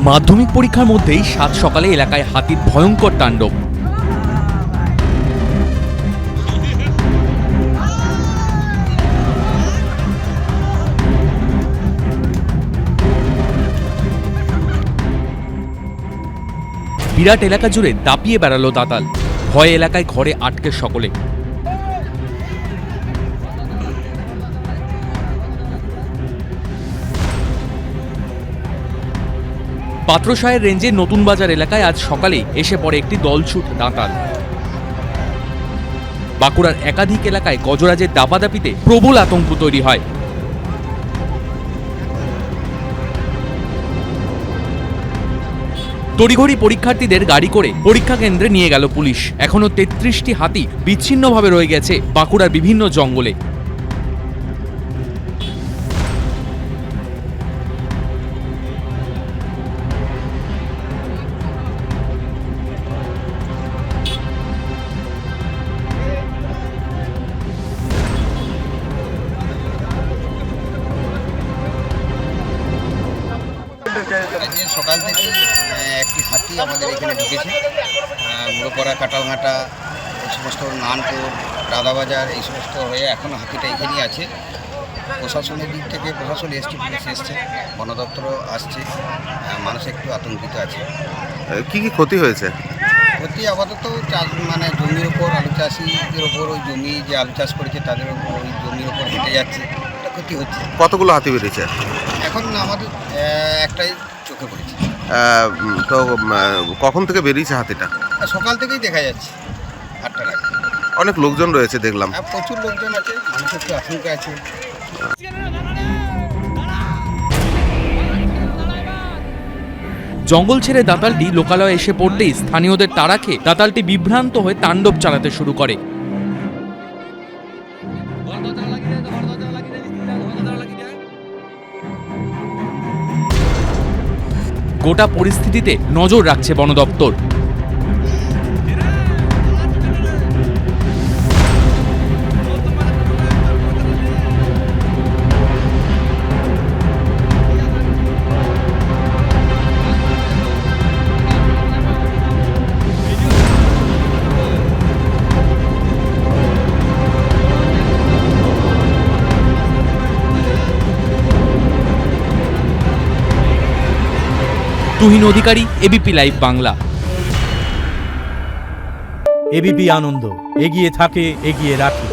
মাধ্যমিক পরীক্ষার মধ্যেই সাত সকালে এলাকায় হাতির ভয়ঙ্কর তাণ্ডব। বিরাট এলাকা জুড়ে দাপিয়ে বেড়ালো দাতাল, ভয়ে এলাকায় ঘরে আটকে সকলে। পাত্রসাহের রেঞ্জের নতুন বাজার এলাকায় আজ সকালেই এসে পড়ে একটি দলছুট দাঁতাল। বাঁকুড়ার একাধিক এলাকায় গজরাজের দাপাদাপিতে প্রবল আতঙ্ক তৈরি হয়। তড়িঘড়ি পরীক্ষার্থীদের গাড়ি করে পরীক্ষা কেন্দ্রে নিয়ে গেল পুলিশ। এখনো ৩৩টি হাতি বিচ্ছিন্নভাবে রয়ে গেছে বাঁকুড়ার বিভিন্ন জঙ্গলে। আজকে সকাল থেকে একটি হাতি আমাদের এখানে ঢুকেছে। মুড়োপাড়া, কাটালঘাটা, এই সমস্ত নানপুর, রাধাবাজার এই সমস্ত হয়ে এখনও হাতিটা এখানেই আছে। প্রশাসনের দিক থেকে প্রশাসন এসছে, পুলিশ এসছে, বন দপ্তরও আসছে। মানুষ একটু আতঙ্কিত আছে। কি কি ক্ষতি হয়েছে? ক্ষতি আপাতত মানে জমির ওপর, আলু চাষিদের ওপর, ওই জমি যে আলু চাষ করেছে তাদের ওপর, ওই জমির ওপর হেঁটে যাচ্ছে, এটা ক্ষতি হচ্ছে। কতগুলো হাতি বেরিয়েছে? এখন আমাদের একটাই চোখে পড়েছে। তো কখন থেকে বেরিয়েছে হাতিটা? সকাল থেকেই দেখা যাচ্ছে, 8টার আগে। অনেক লোকজন রয়েছে দেখলাম। প্রচুর লোকজন আছে, মানুষের একটু আশঙ্কা আছে। জঙ্গল ছেড়ে দাতালটি লোকালয়ে এসে পড়তেই স্থানীয়দের তাড়া খেয়ে দাতালটি বিভ্রান্ত হয়ে তাণ্ডব চালাতে শুরু করে। গোটা পরিস্থিতিতে নজর রাখছে বন দপ্তর। তুহিন অধিকারী, এবিপি লাইভ বাংলা। এবিপি আনন্দ, এগিয়ে থাকে, এগিয়ে রাখে।